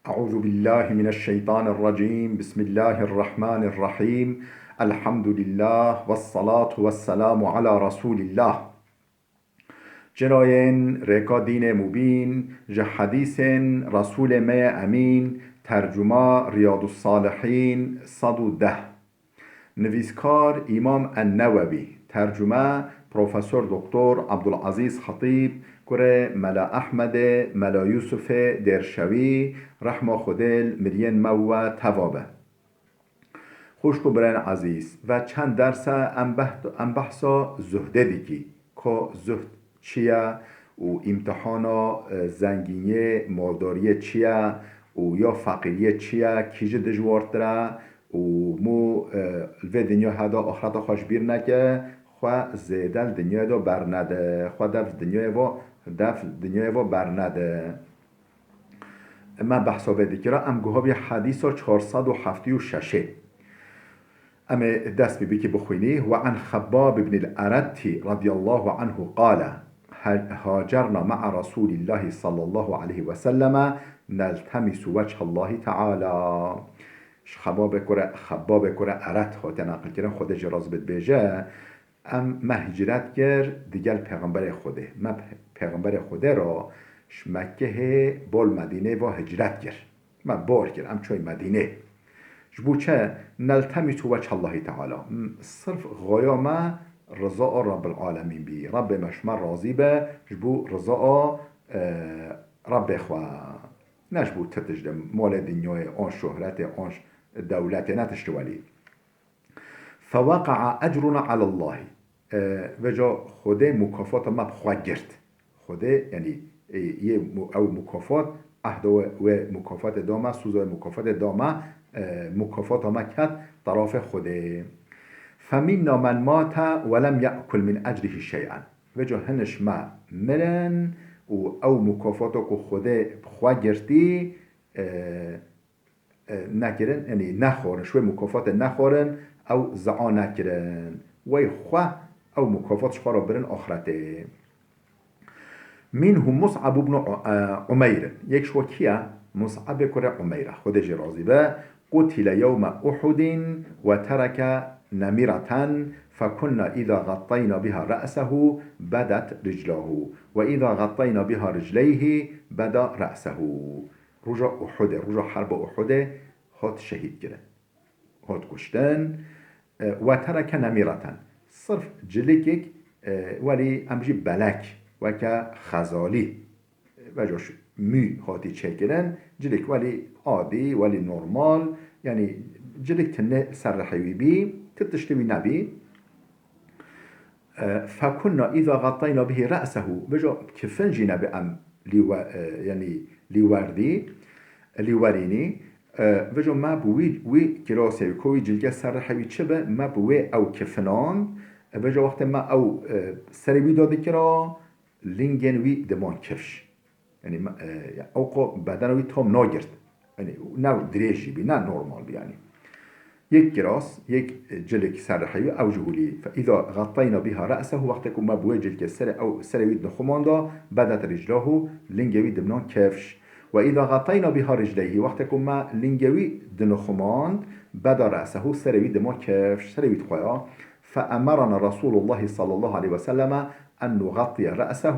أعوذ بالله من الشيطان الرجيم بسم الله الرحمن الرحيم الحمد لله والصلاة والسلام على رسول الله جراين ريكا دين مبين حديث رسول ما أمين ترجمة رياض الصالحين صدو ده نویسکار امام النووي ترجمه پروفسور دکتر عبدالعزیز خطیب کره ملا احمد ملا یوسف درشوی رحمه خودل مرین مو توابه خوش کو برن عزیز و چند درس ام بحثا زهده دیگی که زهد چیه و امتحانا زنگینی مالداری چیه و یا فقیریه چیه کیجه دجوارتره و مو الوی دنیا هدا آخرت خوش بیر نکه خواه زیدل دنیا دا برنده خواه دف دنیا و برنده من بحثا بدیکرا ام گوها حدیثا 476 ام دست بی که بخوینی و عن خباب بن الارتی رضی الله عنه قال هاجرنا مع رسول الله صلى الله عليه وسلم نلتمس وجه الله تعالى خباب کره ارت ها تنقل کردن خود جراز بد بیجه ام ما هجرت کرد دیگل پیغمبر خوده ما پیغمبر خوده را مکه بال مدینه و هجرت کرد ما بار کرد ام چوی مدینه جبو چه نلتمس وجه الله تعالی صرف غایا ما رضا رب العالمین بی رب مشمر راضی به جبو رضا رب خواه نجبو تتجد مال دنیای آن شهرت آن دولت نتشتوالی فوقع اجرنا على الله وجا خوده مکافات ما بخواه گرد خوده یعنی یه او مکافات عهد و مکافات دامه سوزای مکافات دامه مکافات ما کد طرف خوده فمنا من مات ولم يأكل من اجره شيئا وجا هنش ما مرن و او مکافاتو که خوده بخواه گردی نکرن یعنی نخورن شوی مکافات نخورن او زعا نکرن وی خواه او مکافاتش خواه را برن آخرته منهم مصعب بن عمیر یک شو کیه مصعب کره عمیره خود جرازی به قتل يوم احد و ترک نمیرة فكنا إذا غطينا بها رأسه بدت رجله وإذا غطينا بها رجليه بدا رأسه رجع أحد رجع حرب أحد هات شهيد كده هات كشتن وترك نميرة صرف جلكك ولي أمجي بلك وكا خزالي وجوش مي هاتي تشكلن جلك ولي عادي ولي نورمال يعني جلك تنه سرحيوي بي تتشتوي نبي فكنا إذا غطينا به رأسه بجا كفنجي نبي أم يعني ليوريني بجا ما بوي كراسي كوي جلجة سرحوي چبه ما بوي أو كفنان بجا وقت ما أو سروي داده كرا لنگن وي دمان كفش يعني أوقع بدنوي تام ناگرد يعني نو دريجي بي نا نورمال بي يعني یک گراس یک جلک سرحیو او جهولی فاذا غطینا بها رأسه وقتی که ما بوی جلک سر او سروید نخماندا بدت رجلاه لنگوی دمنان کفش و اذا غطینا بها رجلیه وقتی که ما لنگوی دنخماند بدا رأسه سروید دمان کفش سروید خواه فامرنا رسول الله صلی الله علیه وسلم ان نغطی رأسه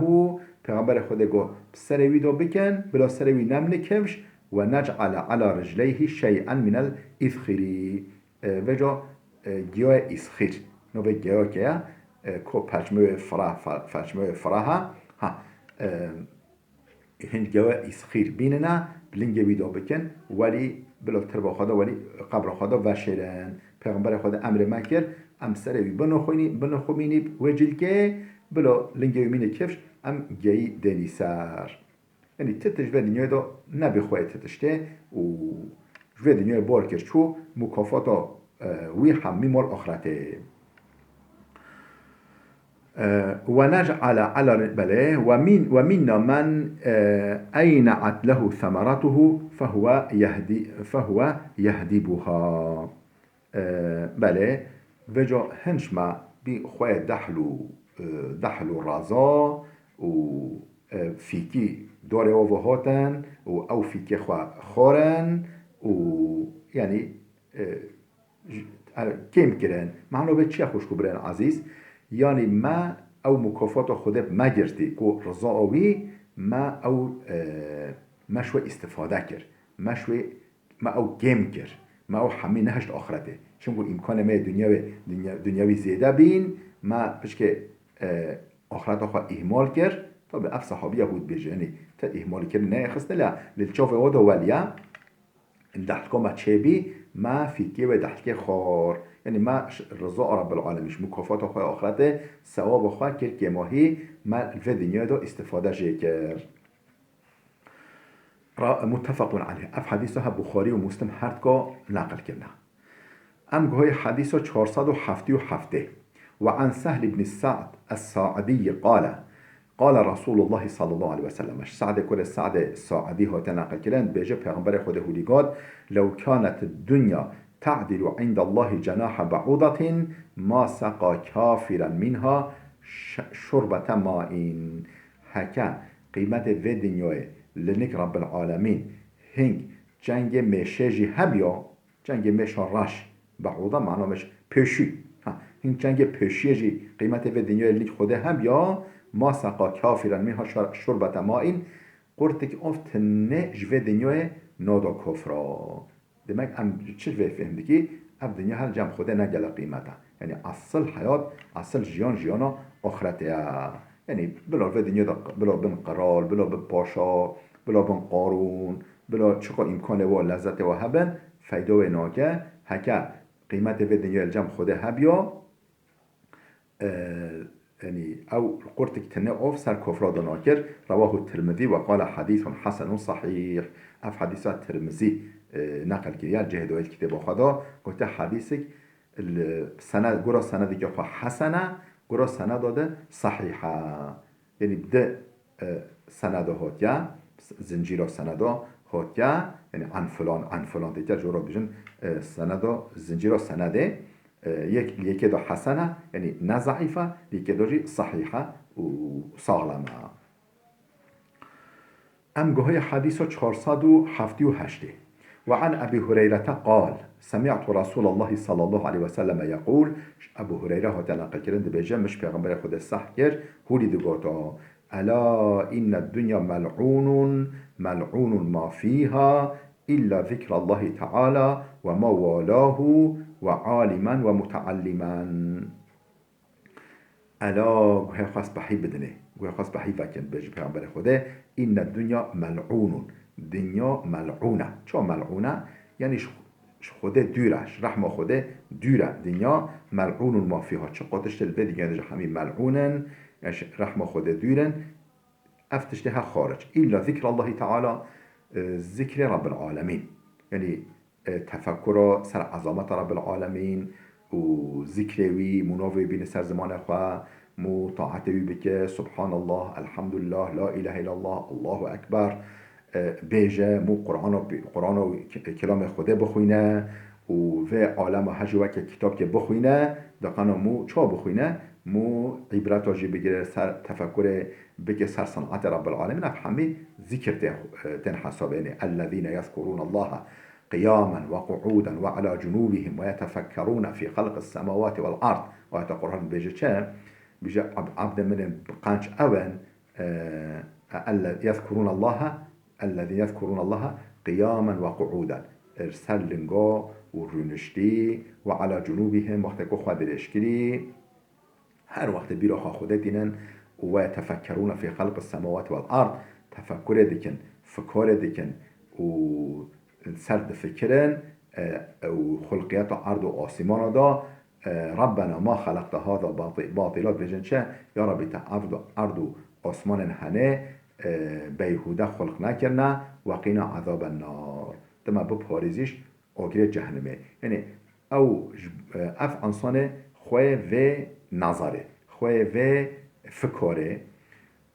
پیغمبر خود گو سروید رو بکن بلا سروید نمن کفش و نجعل على رجلیه شیئا من الاذخری وجا گیاه اسخیر نو به گیاه که کو پشمه فراه ها هند گیاه اسخیر بیننا بلنگی ویدا بکن ولی بلا تربا خدا ولی قبر خدا وشیرن پیغمبر خدا امر مکر ام سروی بنخومینی وجل که بلا لنگی ویمین کفش ام گیاه دنی سر یعنی تتش به دنیای دا نبخواه تتشته و جوه دنیای بار کرد چو مکافاتا وی حمی مال آخرته و نجعل على بله و منا من اینعت له ثمرته فهو يهدبها بله وجا هنش ما بی خواه دحلو رازا و فيكي داره و هاتن و او فیکه خورن و یعنی کم کرن معنی به چه خوش برن عزیز یعنی ما او مکافات خود ما گرتی که رضاوی ما او مشوی استفاده کرد ما او کم کرد ما او همین نهشت آخرته چون که امکان ما دنیاوی زیاده بین ما پس که آخرت آخر اهمال کرد تا به اف صحابیه بود بیجه یعنی تا اهمال کرد نه خسته للچاف وادا ولیا دحلقه ما چه ما فيكي ودحلقه خار يعني ما رضا رب العالمين مكافات أخوة آخرته ثواب أخوة كر كماهي ما في الدنيا دا استفادة جيكر متفق عليه اف حديثها بخاري ومسلم هردكا نقل كنا ام جهي حديثه 477 وعن سهل بن السعد الساعدي قال رسول الله صلى الله عليه وسلم سعد كل سعد الساعدي هو تنقل كلام بيجي پیغمبر خود هولي قال لو كانت الدنيا تعدل عند الله جناح بعوضة ما سقى كافرا منها شربة ماء هكا قيمة في دنيا لنك رب العالمين هنگ جنگ مشيجي هبيا جنگ مشارش بعوضة معناه مش پشي هنگ جنگ پشيجي قيمة في دنيا لنك خوده هبيا ما سقا كافرا منها شربة ماء قرتك افت نه جوه دنیای نادا کفرا دمک ام چه جوه فهمده که اب دنیا هر جمع خوده نگل قیمته یعنی اصل حیات اصل جیانا آخرته یعنی بلا في دنیا بلا بن قرال بلا بن پاشا بلا بن قارون بلا چقا امکانه و لذت و هبن فیده و ناکه هکه قیمت في دنیا الجمع خوده هبیا يعني أو قرتك تنقف سر كفر دناكر رواه الترمذي وقال حديث حسن صحيح أف حديث الترمذي نقل كريا جهد الكتاب خدا قلت حديثك السنة جرا سنة دي حسنة جرا سنة ده صحيحة يعني بدأ سنة ده هاتيا زنجيرة سنة ده هاتيا يعني عن فلان ديتا جرا بيجن سنة ده زنجيرة سنة ده يكي دو حسنة يعني نزعيفة يكي دو صحيحة وصالمة ام جهي حديث 478 وعن أبي هريرة قال سمعت رسول الله صلى الله عليه وسلم يقول أبو هريرة هو تنقل كرند بيجا مش پیغمبر خود السحكر هولي دقاتا ألا إن الدنيا ملعون ما فيها إلا ذكر الله تعالى وما والاه وعالما ومتعلما ألا گوه خواست بحی بدنه گوه خواست بحی وکن بجی پیغمبر خوده این الدنیا ملعون دنیا ملعونه چه ملعونه؟ یعنی خوده دورش رحم خوده دوره دنیا ملعون ما فيها چه قاتش تلبه دیگه همین ملعونن یعنی رحم خوده دورن افتش لها خارج إلا ذكر الله تعالى ذكر رب العالمين يعني تفكر سر عظمت رب العالمين وذكروي منوي بين سر زمان أخوة مطاعتوي بك سبحان الله الحمد لله لا إله إلا الله الله أكبر بيجا مو قرآن و كلام خدا بخوينه و في عالم هجوه که کتاب که بخوینه دقیقا مو چا بخوینه مو عبرت آجی بگیره سر تفکر بگه سر صنعت رب العالمین همه ذکر تن حسابینه الذين يذكرون الله قياما وقعودا وعلى جنوبهم ويتفكرون في خلق السماوات والأرض ويتقرهن بيجي چه بيجي عبد من بقانش أون يذكرون الله الذين يذكرون الله قياما وقعودا ارسل لنگا و رونشتی و على جنوبهم وقت که خود درشکری هر وقت بیرا خوده دینن و تفکرون فی خلق السماوات والارض تفکر دیکن فکر دیکن و سرد فکرن و خلقیت عرض و آسمان دا ربنا ما خلقت هذا باطلات بجن چه یا ربی تا عرض و آسمان هنه بیهوده خلق نکرنه و قینا عذاب النار دما بپاریزیش آگیر جهنمه یعنی او اف انسان خواه و نظره خواه و فکاره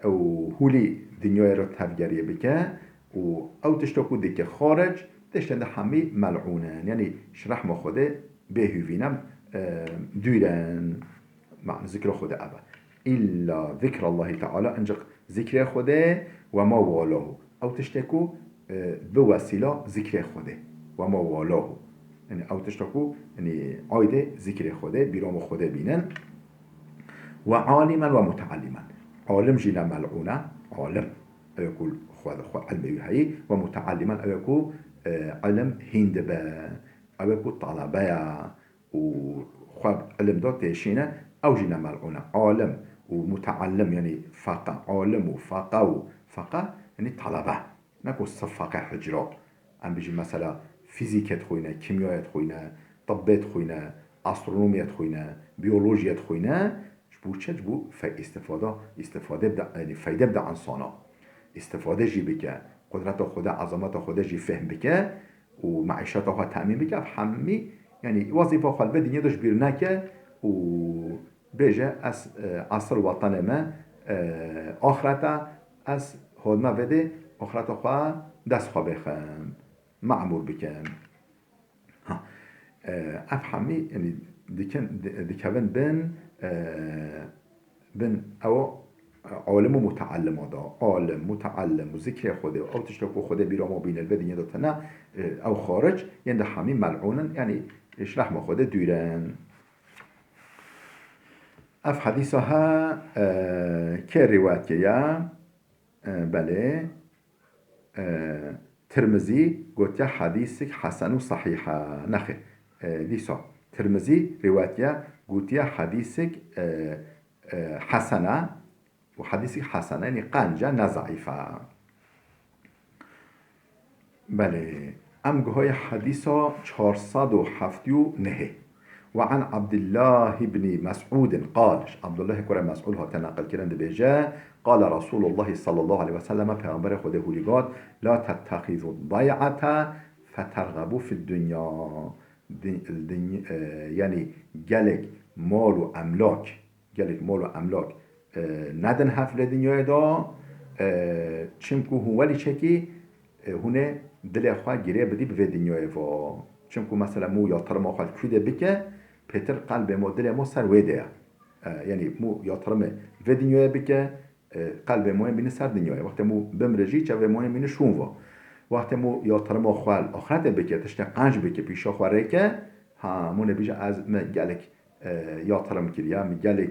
او هولی دنیای رو تفگریه بکه و او تشتاکو دیگه خارج تشتنده همه ملعونن یعنی شرح ما خوده بهوینم دویرن معنی ذکر خوده ابا إلا ذكر الله تعالى انجق ذكر خوده وما والاه او تشتكو بوسيله ذكر خوده وما والاه يعني او تشتكو يعني عايده ذكر خوده برام خوده بينن وعالما ومتعلما عالم جينا ملعونه عالم يقول خو علم هي ومتعلما يقول علم هند با يقول طلبه وخو علم دو تشينه او جينا ملعونه عالم ومتعلم يعني فقه عالم وفقه فقه يعني طلبه نكو صفقه حجره ام بيجي مثلا فيزيك خوينه كيمياء خوينه طب خوينه استرونوميا خوينه بيولوژيا خوينه جبو چه جبو استفاده بدا يعني فایده بدا انسانا استفاده جي بك قدرت خدا عظمت خدا جي فهم بك ومعيشت خدا تأمين بك همي يعني وظيفه خال بدنيا دوش بيرناك و بيجا اس عصر وطن ما آخرتا از هدما بده آخرتا خواه دست خواه بخم معمول بکن افهمی یعنی دیکن بن او عالم و متعلم دا عالم متعلم و ذکر خوده او تشتکو خوده بیرام و بین البدین داتنا او خارج یعنی ده همین ملعونن یعنی اشرح ما خوده دویرن اف حدیث ها که روایت که یا بله ترمزي قلت حديثك حسن صحيح نخي ديسا ترمزي رواية قلت حديثك حسنة وحديثك حسنة يعني قنجة نزعيفة بله ام قهي حديثة 479 وعن عبد الله بن مسعود قال عبد الله كرم مسعود ها تنقل كرن بيجا قال رسول الله صلى الله عليه وسلم پیغمبر خدا هولیگاد لا تتخذوا الضيعة فترغبوا في الدنيا يعني گلک مال و املاک ندن حفل دنیای دا چمکو هولی چکی هونه دل خواه گیره بدی به دنیای و چمکو مثلا مو یا ترما خواه کده بکه پیتر قلب ما دل ما سر ویده یعنی مو یا ترما و دنیای بکه قلب ما بین سر دنیای وقت مو بمرجی چه و ما بین شون و وقت مو یا ترما خواه آخرت بکه تشت قنج بکه پیشا خواه که ها مونه بیجه از مگلک یا ترم کریا مگلک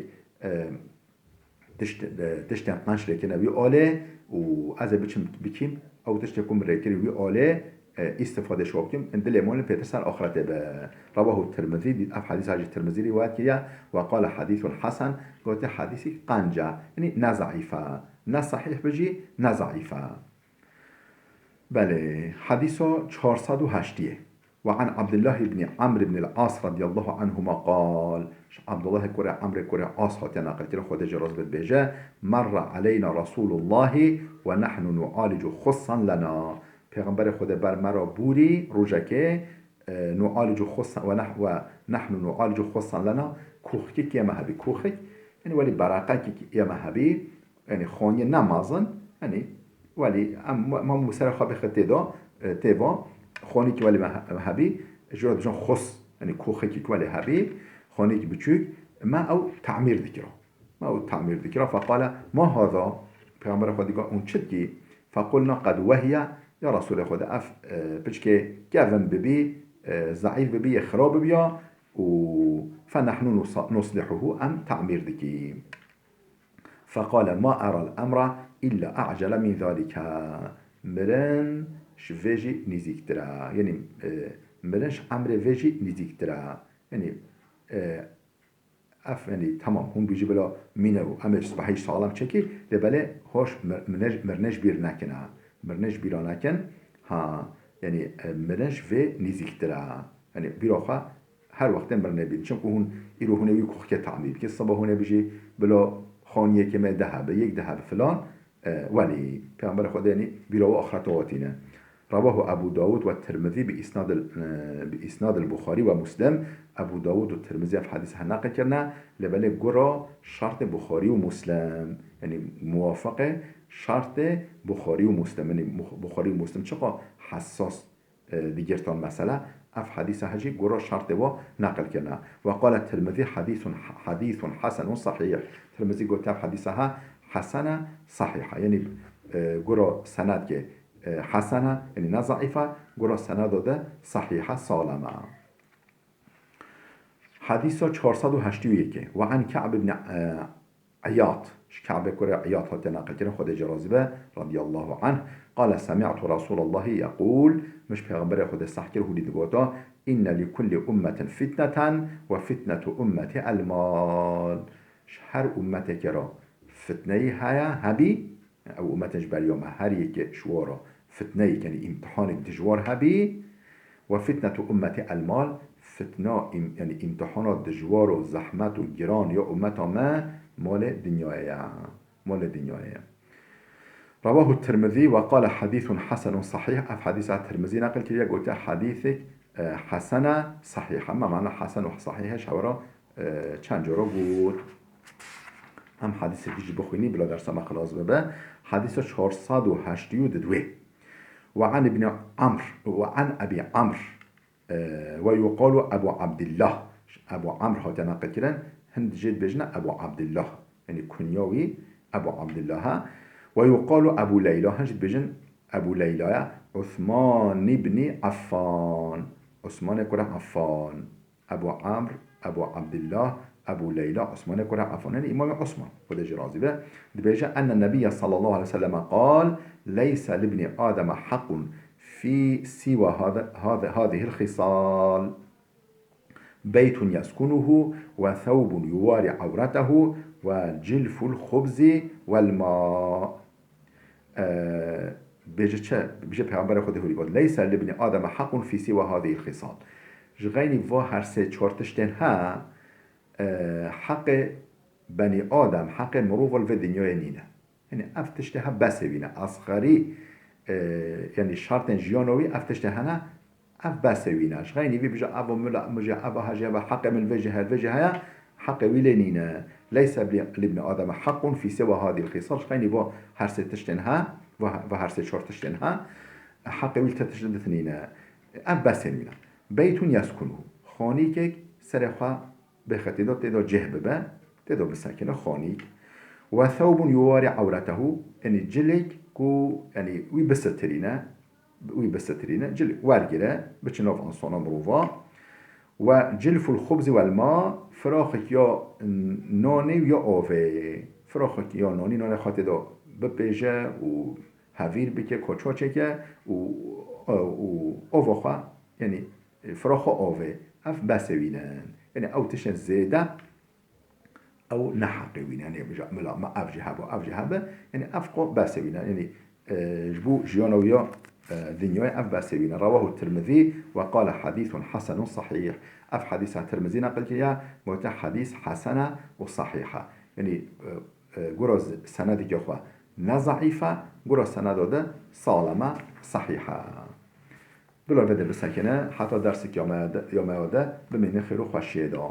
تشت قنج ریکه نبی آله و از بچم بکیم او تشت کم ریکه وی آله استفاده شو بكم ان دليمون بيتسال اخرته رواه الترمذي دي اف حديث حاجه الترمذي روايه كيا وقال حديث حسن قلت حديثي قنجه يعني نزعيفه نصحيح بجي نزعيفه بله حديث 408 وعن عبد الله بن عمرو بن العاص رضي الله عنهما قال عبد الله كره عمرو كره عاص هاتنا قلت له خدج راز بيجا مر علينا رسول الله ونحن نعالج خصا لنا پیغمبر خدا بر مرا بوری روزکه نعالج خصا و نحن نعالج خصا لنا کوخکی که مهبی کوخک یعنی ولی براقه که مهبی یعنی خانی نمازن یعنی ولی ما مسر خواب خطه تیوا خانی که ولی مهبی جورا بجان خص یعنی کوخکی که ولی هبی خانی که بچوک ما او تعمیر ذکره فقال ما هذا پیغمبر خدا گفت اون چت فقلنا قد وهي یا رسول خدا اف بچکه گون ببی ضعیف ببی خراب بیا و فنحن نصلحه ام تعمیر دکی فقال ما ارى الامر الا اعجل من ذلك مرن شفيجي نزيكترا يعني مرنش امر فيجي نزيكترا يعني اف يعني تمام هم بيجي بلا مينو امش صباحي سالم چکی لبله هوش مرنش بیر نکنه مرنش بیرا نکن ها یعنی مرنش و نزیکتره یعنی بیراخه هر وقت مرنه بید چون که هون ایرو هونه وی کوخ که تعمید که صبح هونه بجی بلا خانیه که ما دهبه یک دهبه فلان ولی پیامبر خدا یعنی بیرا و آخرت آتینه رواه ابو داود و الترمذي بإسناد البخاري ومسلم ابو داود و الترمذي في حديث نقل كرنا لبله جرا شرط بخاري ومسلم يعني موافقه شرط بخاري ومسلم يعني بخاري ومسلم چقا حساس دیگرتان مسئله اف حديث هجي جرا شرط با نقل كرنا وقال الترمذي حديث حسن صحيح الترمذي قلت في حديثها حسنه صحيحه يعني قرا سند که حسنه یعنی نه ضعیفه، قرا سند ده صحیحه سالمه. حديث 481 وعن كعب بن عياط، كعب كرة عياط هاتنا قلتنا خد جرازبه رضي الله عنه قال سمعت رسول الله يقول، مش پیغمبر خود سحكر هولي دقوتا، إن لكل أمة فتنة وفتنة أمة المال. هر أمة كرا فتنة هيا هبي، أو أمة جبال يوم هر يك شوارا فتنة يعني امتحان دجوار هبي، وفتنة أمة المال فتنة يعني امتحانات دجوار و زحمت و گران یا امت ما مال دنیایه، مال دنیایه. رواه الترمذي وقال حديث حسن صحيح. اف حديث الترمذي نقل كده قلت حديثك حسنه صحيحه. ما معنى حسن و صحيحه؟ شورا چند جورا بود. هم حديث دیجی بخوینی بلا درس ما خلاص ببه. حديث 482 وعن ابن عمرو وعن ابي عمرو ويقال أبو عبد الله. أبو عمرو هذا نقل كده هند جد بجنا أبو عبد الله يعني كنيوي أبو عبد الله. ويقال أبو ليلى هنجد بجن أبو ليلى عثمان بن عفان. عثمان كره عفان. أبو عمرو أبو عبد الله أبو ليلى عثمان كره عفان يعني إمام عثمان خد جرازي به دبيجا أن النبي صلى الله عليه وسلم قال ليس لابن آدم حق في سوى هذه الخصال، بيت يسكنه وثوب يواري عورته وجلف الخبز والماء. بيجي پیغمبر خود هوری بود ليس لابن آدم حق في سوى هذه الخصال. جغيني فا هر سه چارتشتن ها حق بني آدم حق مروفل في دنيا نينه يعني افتشتها بس بينه اصغري يعني شرط جيانوي افتشتهنا اف بس ويناش غيني في بجا ابو ملا مجا ابو هجا حق من الوجه حق ويلنينا ليس لابن ادم حق في سوى هذه الخصال. غيني بو هر ست تشتنها و هر ست شرط تشتنها حق ويل تشدثنينا اف بس وينا. بيت يسكنه خانيك سرخا بختيدو تدو جهبه تدو بسكنه خانيك. وثوب يواري عورته يعني جلك كو يعني وي بسترينا جل وارجله بتشنوف انصونا مروفا. وجلف الخبز والماء فراخك يا ناني يا اوفي. فراخك يا ناني خاطر دا ببيجه و هفير بكه كوچوچه و اوفخا يعني فراخ اوفي اف بسوينن يعني او تشن زيده او نحقوين يعني ملا ما افجهبه يعني افقو بسوينن يعني جبو جيانويا دنيا اف بسوينن. رواه الترمذي وقال حديث حسن صحيح. اف حديث الترمذي نقل كيا موت حديث حسنه وصحيحه يعني جرز سند يخوا نضعيفه جرز سند ده سالمه صحيحه. دلار بده بسکنه حتی درس یوم ده بمینه خیرو خوشیه دا.